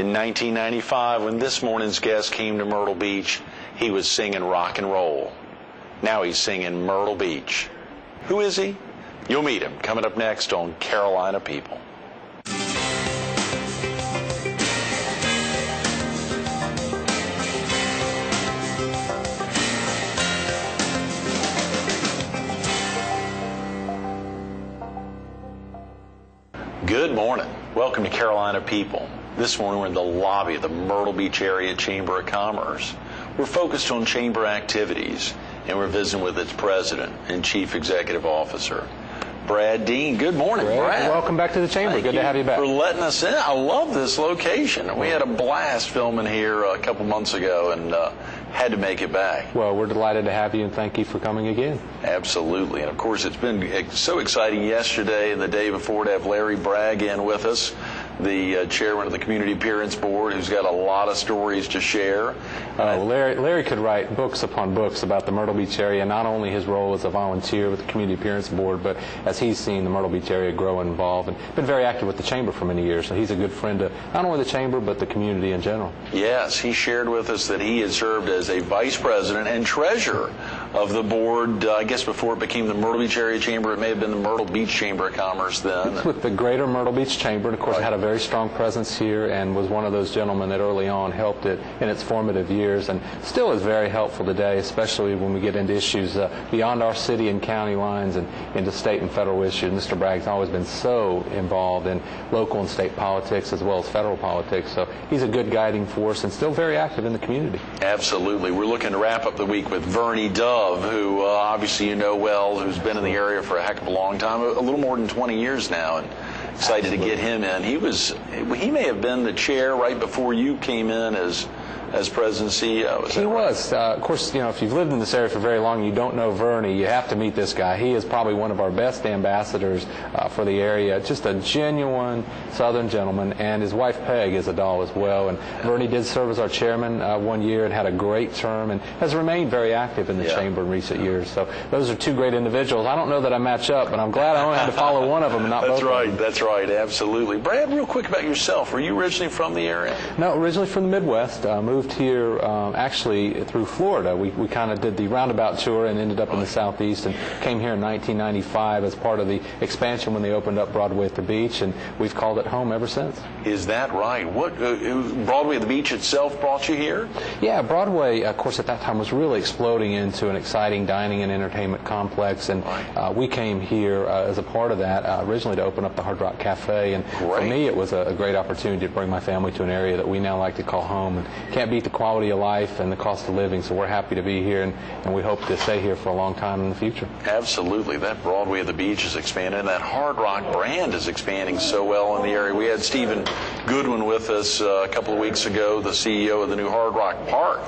In 1995, when this morning's guest came to Myrtle Beach, he was singing rock and roll. Now he's singing Myrtle Beach. Who is he? You'll meet him coming up next on Carolina People. Good morning. Welcome to Carolina People. This morning we're in the lobby of the Myrtle Beach Area Chamber of Commerce. We're focused on chamber activities, and we're visiting with its president and chief executive officer, Brad Dean. Good morning, Brad. Welcome back to the chamber. Good to have you back. For letting us in. I love this location. We had a blast filming here a couple months ago and had to make it back. Well, we're delighted to have you, and thank you for coming again. Absolutely. And, of course, it's been so exciting yesterday and the day before to have Larry Bragg in with us, the chairman of the Community Appearance Board, who's got a lot of stories to share. Larry could write books upon books about the Myrtle Beach area, not only his role as a volunteer with the Community Appearance Board, but as he's seen the Myrtle Beach area grow and evolve, and been very active with the chamber for many years. So he's a good friend to not only the chamber, but the community in general. Yes, he shared with us that he had served as a vice president and treasurer of the board, I guess before it became the Myrtle Beach Area Chamber. It may have been the Myrtle Beach Chamber of Commerce then. It's with the Greater Myrtle Beach Chamber, and of course had a very strong presence here and was one of those gentlemen that early on helped it in its formative years, and still is very helpful today, especially when we get into issues beyond our city and county lines and into state and federal issues. Mr. Bragg's always been so involved in local and state politics as well as federal politics, so he's a good guiding force and still very active in the community. Absolutely. We're looking to wrap up the week with Vernie Dove, who obviously you know well, who's been in the area for a heck of a long time, a little more than 20 years now, and excited to get him in. He may have been the chair right before you came in as president and CEO. He was. Of course, you know, if you've lived in this area for very long, you don't know Vernie, you have to meet this guy. He is probably one of our best ambassadors for the area. Just a genuine Southern gentleman, and his wife Peg is a doll as well. And Vernie did serve as our chairman 1 year and had a great term and has remained very active in the chamber in recent years. So those are two great individuals. I don't know that I match up, but I'm glad I only had to follow one of them and not both of them. That's right. Absolutely. Brad, real quick about yourself. Were you originally from the area? No, originally from the Midwest. Moved here actually through Florida. We kind of did the roundabout tour and ended up in the Southeast and came here in 1995 as part of the expansion when they opened up Broadway at the beach, and we've called it home ever since. Is that right? What Broadway at the beach itself brought you here? Yeah, Broadway, of course, at that time was really exploding into an exciting dining and entertainment complex, and we came here as a part of that originally to open up the Hard Rock Cafe, and for me it was a great opportunity to bring my family to an area that we now like to call home, and can't beat the quality of life and the cost of living, so we're happy to be here, and we hope to stay here for a long time in the future. Absolutely. That Broadway at the beach is expanding, and that Hard Rock brand is expanding so well in the area. We had Stephen Goodwin with us a couple of weeks ago, the CEO of the new Hard Rock Park,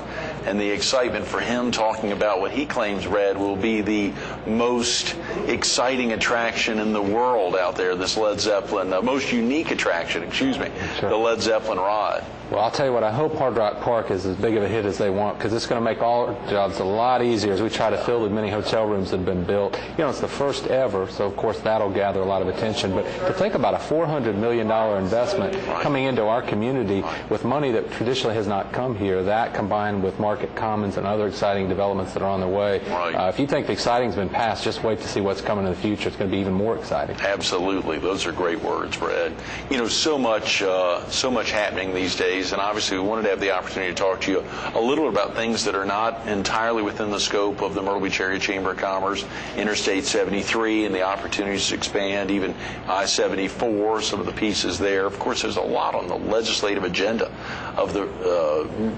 and the excitement for him talking about what he claims, Brad, will be the most exciting attraction in the world out there, this Led Zeppelin, the most unique attraction, the Led Zeppelin ride. Well, I'll tell you what, I hope Hard Rock Park is as big of a hit as they want, because it's going to make all our jobs a lot easier as we try to fill as many hotel rooms that have been built. You know, it's the first ever, so of course that'll gather a lot of attention. But to think about a $400 million investment coming into our community with money that traditionally has not come here, that combined with Market Commons and other exciting developments that are on their way. If you think the exciting's been passed, just wait to see what's coming in the future. It's going to be even more exciting. Absolutely. Those are great words, Brad. You know, so much happening these days, and obviously we wanted to have the opportunity to talk to you a little about things that are not entirely within the scope of the Myrtle Beach Area Chamber of Commerce, Interstate 73 and the opportunities to expand, even I-74, some of the pieces there. Of course, there's a lot on the legislative agenda of the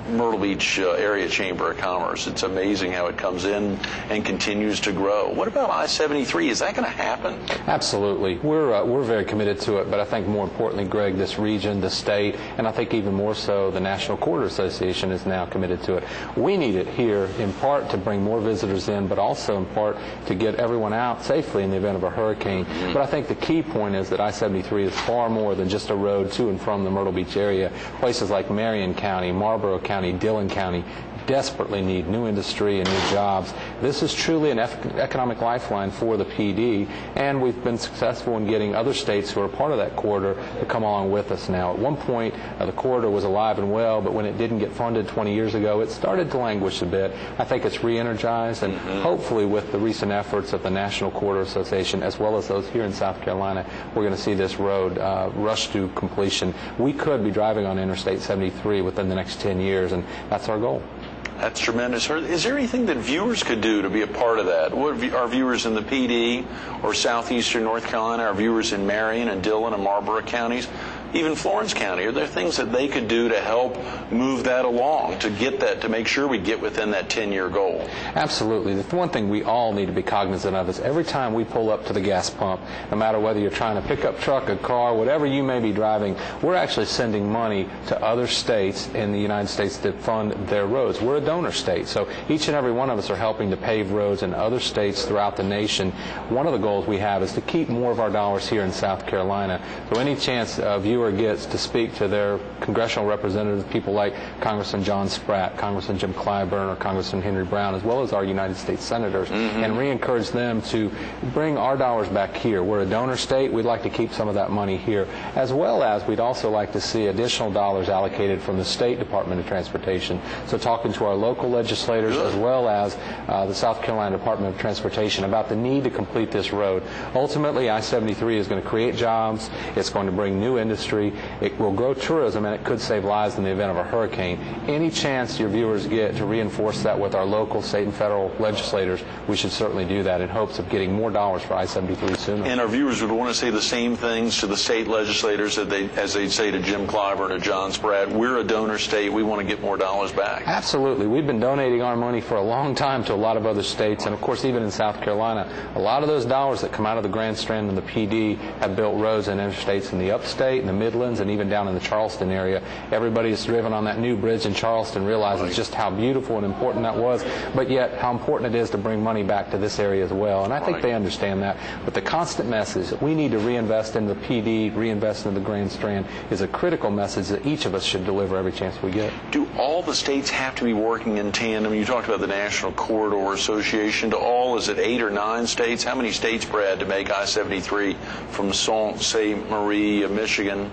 Myrtle Beach Area Chamber of Commerce. It's amazing how it comes in and continues to grow. What about I-73? Is that going to happen? Absolutely. We're very committed to it, but I think more importantly, Greg, this region, the state, and I think even more so the National Corridor Association is now committed to it. We need it here in part to bring more visitors in, but also in part to get everyone out safely in the event of a hurricane. But I think the key point is that I-73 is far more than just a road to and from the Myrtle Beach area. Places like Marion County, Marlborough County, Dillon County desperately need new industry and new jobs. This is truly an economic lifeline for the PD, and we've been successful in getting other states who are part of that corridor to come along with us now. At one point, the corridor was alive and well, but when it didn't get funded 20 years ago, it started to languish a bit. I think it's re-energized, and hopefully with the recent efforts of the National Corridor Association, as well as those here in South Carolina, we're going to see this road rush to completion. We could be driving on Interstate 73 within the next 10 years, and that's our goal. That's tremendous. Is there anything that viewers could do to be a part of that? What our viewers in the PD or southeastern North Carolina, our viewers in Marion and Dillon and Marlborough counties, even Florence County, are there things that they could do to help move that along, to get that, to make sure we get within that 10-year goal? Absolutely. The one thing we all need to be cognizant of is every time we pull up to the gas pump, no matter whether you're trying to pick up truck, a car, whatever you may be driving, we're actually sending money to other states in the United States to fund their roads. We're a donor state, so each and every one of us are helping to pave roads in other states throughout the nation. One of the goals we have is to keep more of our dollars here in South Carolina. So any chance a viewer gets to speak to their congressional representatives, people like Congressman John Spratt, Congressman Jim Clyburn, or Congressman Henry Brown, as well as our United States senators, and re-encourage them to bring our dollars back here. We're a donor state. We'd like to keep some of that money here, as well as we'd also like to see additional dollars allocated from the State Department of Transportation. So talking to our local legislators as well as the South Carolina Department of Transportation about the need to complete this road. Ultimately, I-73 is going to create jobs. It's going to bring new industry. It will grow tourism, and it could save lives in the event of a hurricane. Any chance your viewers get to reinforce that with our local, state, and federal legislators, we should certainly do that in hopes of getting more dollars for I-73 sooner. And our viewers would want to say the same things to the state legislators as they'd say to Jim Clyburn or John Spratt. We're a donor state. We want to get more dollars back. Absolutely. We've been donating our money for a long time to a lot of other states, and of course even in South Carolina. A lot of those dollars that come out of the Grand Strand and the PD have built roads and interstates in the upstate and the Midlands and even down in the Charleston area. Everybody who's driven on that new bridge in Charleston realizes just how beautiful and important that was, but yet how important it is to bring money back to this area as well. And I think they understand that. But the constant message that we need to reinvest in the PD, reinvest in the Grand Strand, is a critical message that each of us should deliver every chance we get. Do all the states have to be working in tandem? You talked about the National Corridor Association. To all, is it 8 or 9 states? How many states, Brad, to make I-73 from Sault Ste. Marie, Michigan,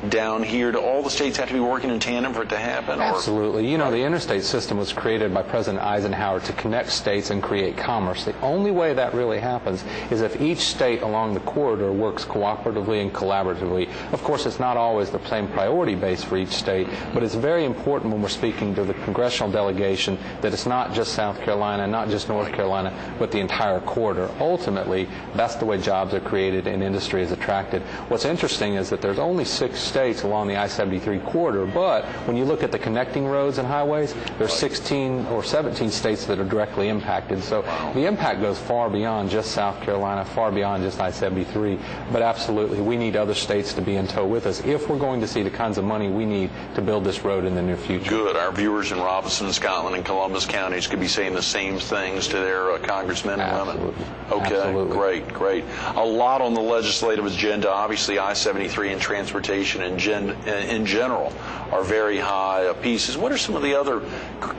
down here? Do all the states have to be working in tandem for it to happen? Absolutely. You know, the interstate system was created by President Eisenhower to connect states and create commerce. The only way that really happens is if each state along the corridor works cooperatively and collaboratively. Of course, it's not always the same priority base for each state, but it's very important when we're speaking to the congressional delegation that it's not just South Carolina, not just North Carolina, but the entire corridor. Ultimately, that's the way jobs are created and industry is attracted. What's interesting is that there's only 6 states along the I-73 corridor, but when you look at the connecting roads and highways, there's 16 or 17 states that are directly impacted. So the impact goes far beyond just South Carolina, far beyond just I-73. But absolutely, we need other states to be in tow with us if we're going to see the kinds of money we need to build this road in the near future. Good. Our viewers in Robinson, Scotland, and Columbus counties could be saying the same things to their congressmen and women. Okay, Absolutely. Great. A lot on the legislative agenda. Obviously, I-73 and transportation in general are very high pieces. What are some of the other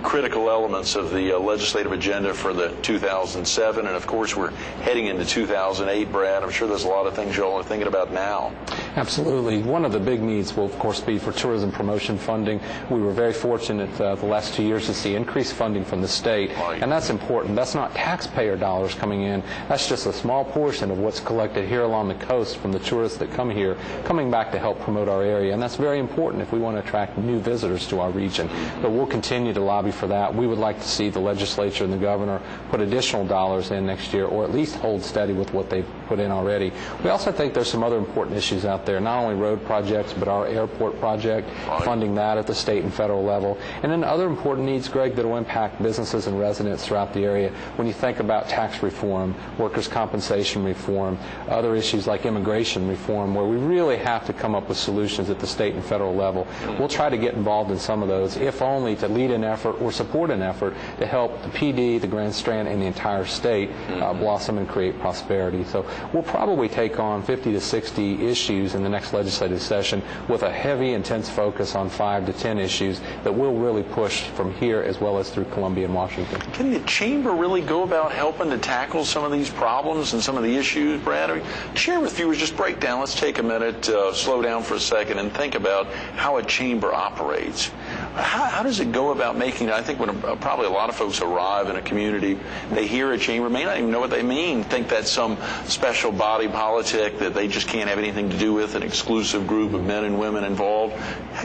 critical elements of the legislative agenda for the 2007? And of course, we're heading into 2008, Brad. I'm sure there's a lot of things you all are thinking about now. Absolutely. One of the big needs will, of course, be for tourism promotion funding. We were very fortunate the last 2 years to see increased funding from the state, and that's important. That's not taxpayer dollars coming in. That's just a small portion of what's collected here along the coast from the tourists that come here, coming back to help promote our area, and that's very important if we want to attract new visitors to our region. But we'll continue to lobby for that. We would like to see the legislature and the governor put additional dollars in next year, or at least hold steady with what they've put in already. We also think there's some other important issues out there, not only road projects, but our airport project, funding that at the state and federal level, and then other important needs, Greg, that will impact businesses and residents throughout the area. When you think about tax reform, workers' compensation reform, other issues like immigration reform, where we really have to come up with solutions at the state and federal level. We'll try to get involved in some of those, if only to lead an effort or support an effort to help the PD, the Grand Strand, and the entire state blossom and create prosperity. So we'll probably take on 50 to 60 issues in the next legislative session with a heavy, intense focus on 5 to 10 issues that we'll really push from here as well as through Columbia and Washington. Can the Chamber really go about helping to tackle some of these problems and some of the issues, Brad? I mean, share with viewers, just break down, let's take a minute, slow down for a second and think about how a Chamber operates. How does it go about making it? I think when probably a lot of folks arrive in a community, they hear a Chamber, may not even know what they mean, think that's some special body politic that they just can't have anything to do with, an exclusive group of men and women involved.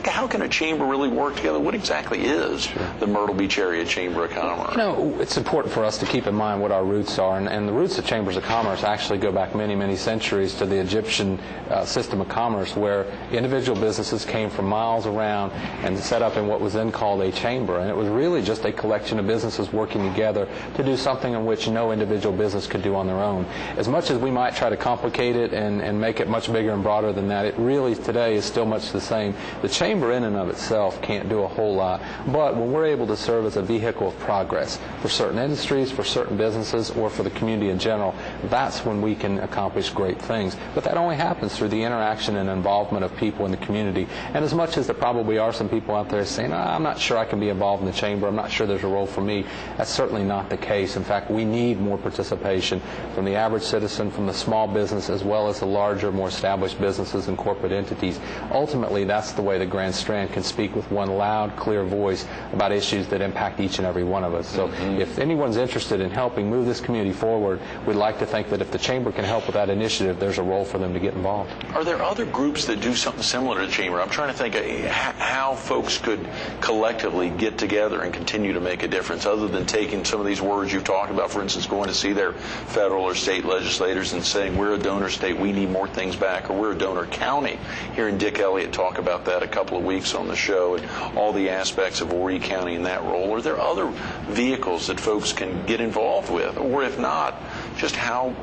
How can a Chamber really work together? What exactly is the Myrtle Beach Area Chamber of Commerce? You know, it's important for us to keep in mind what our roots are, and the roots of Chambers of Commerce actually go back many, many centuries to the Egyptian system of commerce, where individual businesses came from miles around and set up in what was then called a chamber, and it was really just a collection of businesses working together to do something in which no individual business could do on their own. As much as we might try to complicate it and make it much bigger and broader than that, it really today is still much the same. The chamber in and of itself can't do a whole lot, but when we're able to serve as a vehicle of progress for certain industries, for certain businesses, or for the community in general, that's when we can accomplish great things. But that only happens through the interaction and involvement of people in the community. And as much as there probably are some people out there saying, I'm not sure I can be involved in the chamber, I'm not sure there's a role for me, that's certainly not the case. In fact, we need more participation from the average citizen, from the small business, as well as the larger, more established businesses and corporate entities. Ultimately, that's the way the Grand Strand can speak with one loud, clear voice about issues that impact each and every one of us. So if anyone's interested in helping move this community forward, we'd like to think that if the Chamber can help with that initiative, there's a role for them to get involved. Are there other groups that do something similar to the Chamber? I'm trying to think how folks could collectively get together and continue to make a difference, other than taking some of these words you've talked about, for instance, going to see their federal or state legislators and saying, we're a donor state, we need more things back, or we're a donor county. Hearing Dick Elliott talk about that a couple of weeks on the show and all the aspects of Horry County in that role. Are there other vehicles that folks can get involved with? Or if not, just how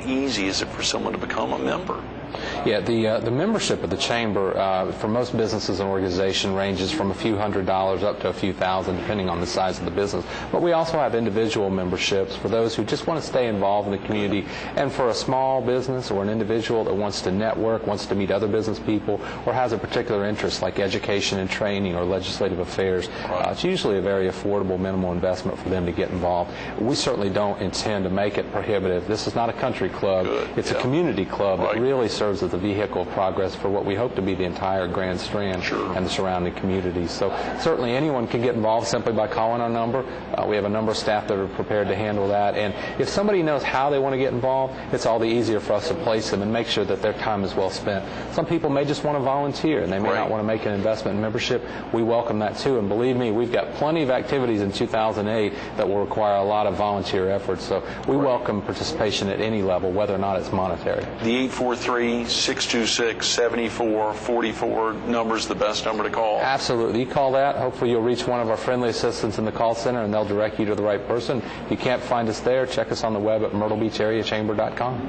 easy is it for someone to become a member? Yeah, the membership of the Chamber for most businesses and organizations ranges from a few $100s up to a few thousand, depending on the size of the business. But we also have individual memberships for those who just want to stay involved in the community, and for a small business or an individual that wants to network, wants to meet other business people, or has a particular interest like education and training or legislative affairs. It's usually a very affordable minimal investment for them to get involved. We certainly don't intend to make it prohibitive. This is not a country club. It's a community club that really serves as a vehicle of progress for what we hope to be the entire Grand Strand and the surrounding communities. So certainly anyone can get involved simply by calling our number. We have a number of staff that are prepared to handle that. And if somebody knows how they want to get involved, it's all the easier for us to place them and make sure that their time is well spent. Some people may just want to volunteer, and they may not want to make an investment in membership. We welcome that too. And believe me, we've got plenty of activities in 2008 that will require a lot of volunteer efforts. So we welcome participation at any level, whether or not it's monetary. The 843-626-7444 number is the best number to call? Absolutely. You call that. Hopefully you'll reach one of our friendly assistants in the call center, and they'll direct you to the right person. If you can't find us there, check us on the web at myrtlebeachareachamber.com.